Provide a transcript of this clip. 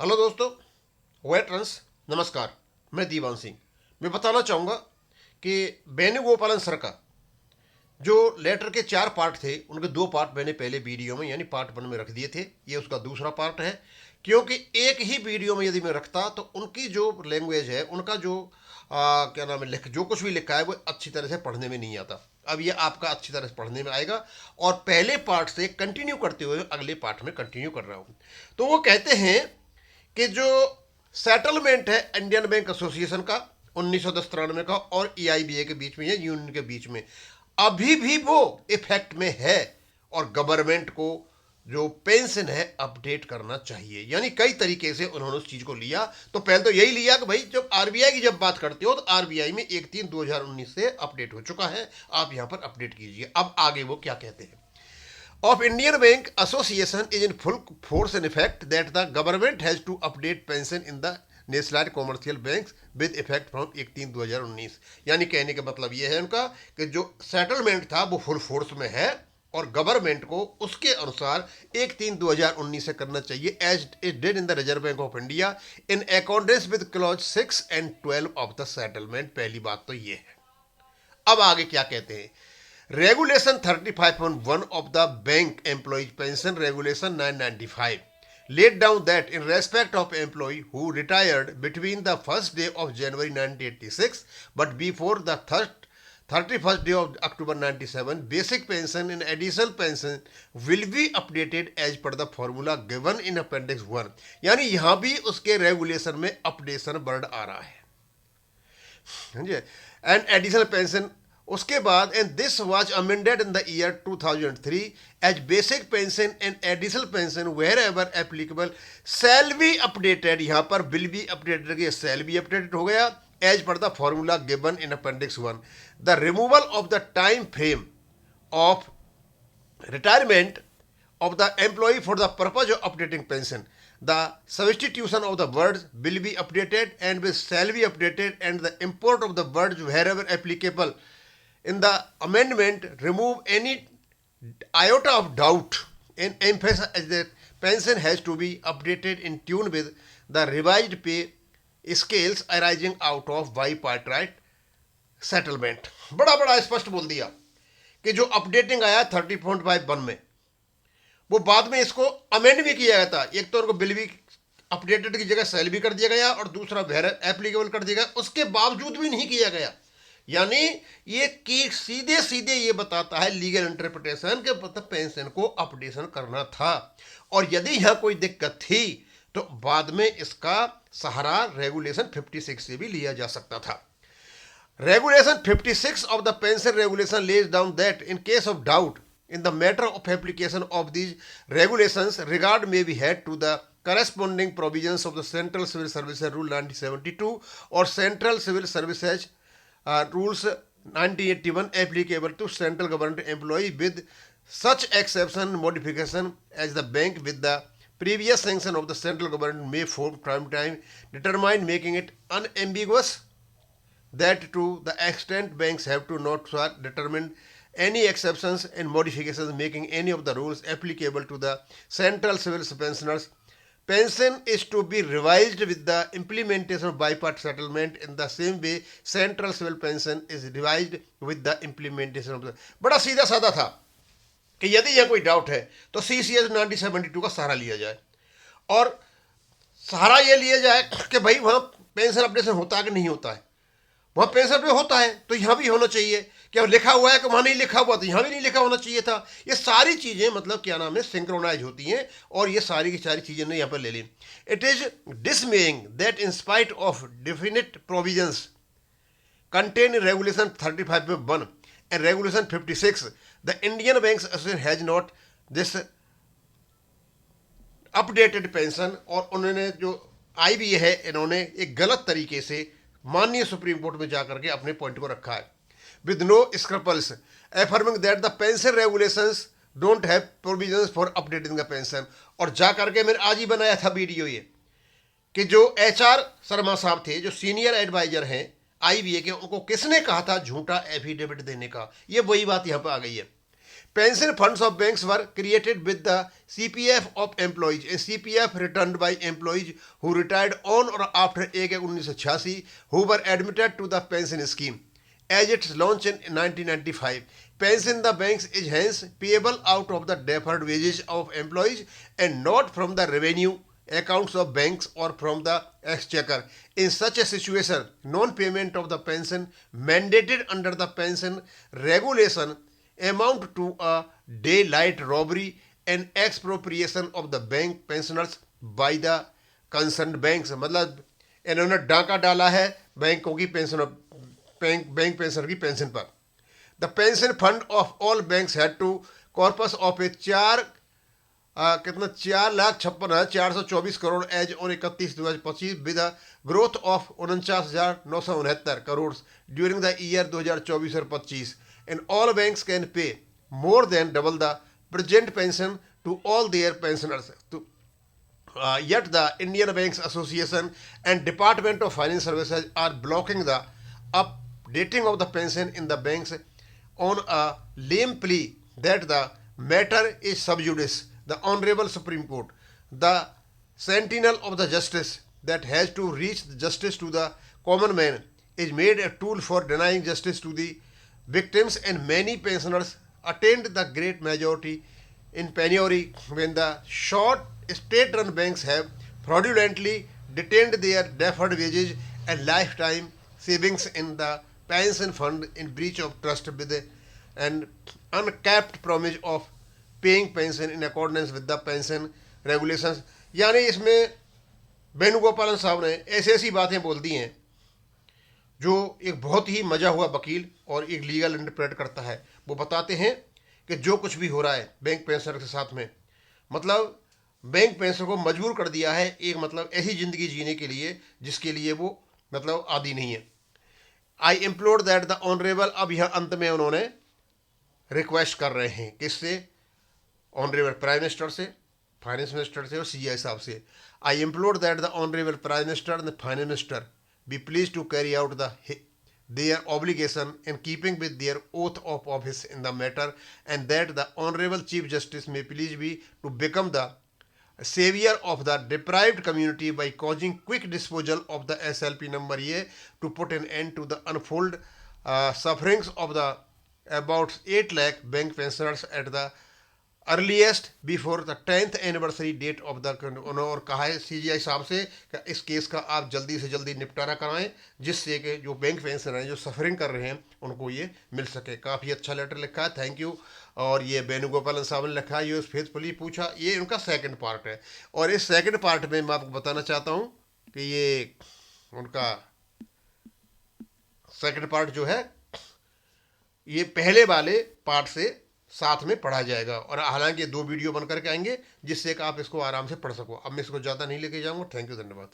Hello दोस्तों, veterans नमस्कार। मैं दीवान सिंह। मैं बताना चाहूँगा कि वेणुगोपालन सर का जो लेटर के 4 पार्ट थे, उनके 2 पार्ट मैंने पहले वीडियो में यानी पार्ट 1 में रख दिए थे। ये उसका दूसरा पार्ट है, क्योंकि एक ही वीडियो में यदि मैं रखता तो उनकी जो लैंग्वेज है, उनका जो क्या नाम है, जो कुछ भी लिखा है वो अच्छी तरह से पढ़ने में नहीं आता। अब ये आपका अच्छी तरह से पढ़ने में आएगा और पहले पार्ट से कंटिन्यू करते हुए अगले पार्ट में कंटिन्यू कर रहा हूँ। तो वो कहते हैं कि जो सेटलमेंट है इंडियन बैंक एसोसिएशन का 1993 का और ईआईबीए के बीच में या यूनियन के बीच में, अभी भी वो इफेक्ट में है और गवर्नमेंट को जो पेंशन है अपडेट करना चाहिए। यानी कई तरीके से उन्होंने उस चीज को लिया। तो पहले तो यही लिया कि भाई जब आरबीआई की जब बात करते हो तो आरबीआई में 1/3/2019 से अपडेट हो चुका है, आप यहां पर अपडेट कीजिए। अब आगे वो क्या कहते हैं। Of Indian Bank Association is in full force and effect that the government has to update pension in the nationalised commercial banks with effect from 1/3/2019। यानी कहने का मतलब यह है उनका कि जो सेटलमेंट था वो फुल फोर्स में है और गवर्नमेंट को उसके अनुसार 1/3/2019 से करना चाहिए, as it did in the Reserve Bank of India in accordance with clause 6 and 12 of the settlement. पहली बात तो ये है। अब आगे क्या कहते हैं। Regulation 35.1 of the Bank Employees Pension Regulation 995 laid down that in respect of employee who retired between the first day of January 1986 but before the 31st day of October 97, basic pension and additional pension will be updated as per the formula given in Appendix 1। यानी यहां भी उसके regulation में updation word आ रहा है, समझे। And additional pension उसके बाद, and this was amended in the year 2003 as basic pension and additional pension wherever applicable shall be updated. यहां पर will be updated, shall be updated हो गया as per the formula given in appendix 1। The removal of the time frame of retirement of the employee for the purpose of updating pension. The substitution of the words will be updated and will shall be updated, and the import of the words wherever applicable in the amendment remove any iota of doubt and emphasize that pension has to be updated in tune with the revised pay scales arising out of bipartite settlement। बड़ा बड़ा स्पष्ट बोल दिया कि जो updating आया 30.1 में, वो बाद में इसको अमेंड भी किया गया था। एक तो उनको बिल भी अपडेटेड की जगह सेल भी कर दिया गया और दूसरा वेयर एप्लीकेबल कर दिया गया, उसके बावजूद भी नहीं किया गया। यानी ये कि सीधे सीधे ये बताता है लीगल इंटरप्रिटेशन के मतलब पेंशन को अपडेशन करना था, और यदि यहां कोई दिक्कत थी तो बाद में इसका सहारा रेगुलेशन 56 से भी लिया जा सकता था। Regulation 56 of the pension regulation lays down that in case of doubt in the matter of application of these regulations, regard may be had to the corresponding provisions of the Central Civil Services Rule 1972 or Central Civil Services Rules 1981 applicable to central government employees, with such exception and modification as the bank with the previous sanction of the central government may from time to time determine, making it unambiguous that to the extent banks have to not determine any exceptions and modifications making any of the rules applicable to the central civil pensioners, pension is to be revised with the implementation of bipartite settlement in the same way central civil pension is revised with the implementation of the। बड़ा सीधा साधा था कि यदि यह कोई doubt है तो सीसीएस 1972 का सहारा लिया जाए, और सहारा यह लिया जाए कि भाई वहां पेंशन अपडेशन होता है कि नहीं होता है। वहां पेंशन पे होता है तो यहां भी होना चाहिए। क्या लिखा हुआ है कि वहां नहीं लिखा हुआ तो यहां भी नहीं लिखा होना चाहिए था। ये सारी चीजें मतलब क्या नाम है सिंक्रोनाइज होती हैं, और ये सारी की सारी चीजें ने यहां पर ले ली। It is dismaying that in spite of definite provisions contain in regulation 35.1 and regulation 56 the Indian Banks Association has not this updated pension. और उन्होंने जो आईबीए है, इन्होंने एक गलत तरीके से माननीय सुप्रीम कोर्ट में जाकर के अपने पॉइंट को रखा है, with no scruples affirming that the pension regulations don't have provisions for updating the pension. और जाकर के मैंने आज ही बनाया था वीडियो ये कि जो एचआर शर्मा साहब थे, जो सीनियर एडवाइजर हैं आईबीए के, उनको किसने कहा था झूठा एफिडेविट देने का। ये वही बात यहां पर आ गई है। Pension funds of banks were created with the CPF of employees. A CPF returned by employees who retired on or after 1/1/1986 who were admitted to the pension scheme. As its launch in 1995, pension the banks is hence payable out of the deferred wages of employees and not from the revenue accounts of banks or from the exchequer. In such a situation, non-payment of the pension mandated under the pension regulation amount to a daylight robbery and expropriation of the bank pensioners by the concerned banks. मतलब इन्होंने डाका डाला है बैंकों की pension bank pensioner की pension पर. The pension fund of all banks had to corpus of a कितना 4,56,424 crore as on 31/2025 with growth of 49,969 crore during the year 2024 और 25. And all banks can pay more than double the present pension to all their pensioners. Yet the Indian Banks Association and Department of Finance Services are blocking the updating of the pension in the banks on a lame plea that the matter is sub judice. The Honorable Supreme Court, the sentinel of the justice that has to reach justice to the common man, is made a tool for denying justice to the victims, and many pensioners attained the great majority in penury when the short state-run banks have fraudulently detained their deferred wages and lifetime savings in the pension fund in breach of trust with an uncapped promise of paying pension in accordance with the pension regulations. यानी इसमें वेणुगोपालन साहब ने ऐसी ऐसी बातें बोल दी हैं जो एक बहुत ही मजा हुआ वकील और एक लीगल इंटरप्रेट करता है. वो बताते हैं कि जो कुछ भी हो रहा है बैंक पेंशनर के साथ में, मतलब बैंक पेंशनर को मजबूर कर दिया है एक मतलब ऐसी ज़िंदगी जीने के लिए जिसके लिए वो मतलब आदी नहीं है. आई इम्प्लोर दैट द ऑनरेबल, अब यह अंत में उन्होंने रिक्वेस्ट कर रहे हैं किससे, ऑनरेबल प्राइम मिनिस्टर से, फाइनेंस मिनिस्टर से और CI साहब से. I implore that the honourable prime minister and the finance minister be pleased to carry out their obligation in keeping with their oath of office in the matter, and that the Honorable Chief Justice may please be to become the savior of the deprived community by causing quick disposal of the SLP number A to put an end to the unfold sufferings of the about 8 lakh bank pensioners at the earliest before the 10th anniversary date of the. और कहा है CGI साहब से कि इस case का आप जल्दी से जल्दी निपटारा कराएं जिससे कि जो बैंक पेंशनर हैं जो सफरिंग कर रहे हैं उनको ये मिल सके. काफ़ी अच्छा लेटर लिखा है, थैंक यू. और ये वेणुगोपालन साहब ने लिखा है, ये फेथफुली पूछा. ये उनका सेकंड पार्ट है और इस सेकंड पार्ट में मैं आपको बताना चाहता हूँ कि ये उनका सेकंड पार्ट जो है ये पहले वाले पार्ट से साथ में पढ़ा जाएगा. और हालांकि 2 वीडियो बन करके आएंगे जिससे कि आप इसको आराम से पढ़ सको. अब मैं इसको ज़्यादा नहीं लेके जाऊँगा. थैंक यू, धन्यवाद.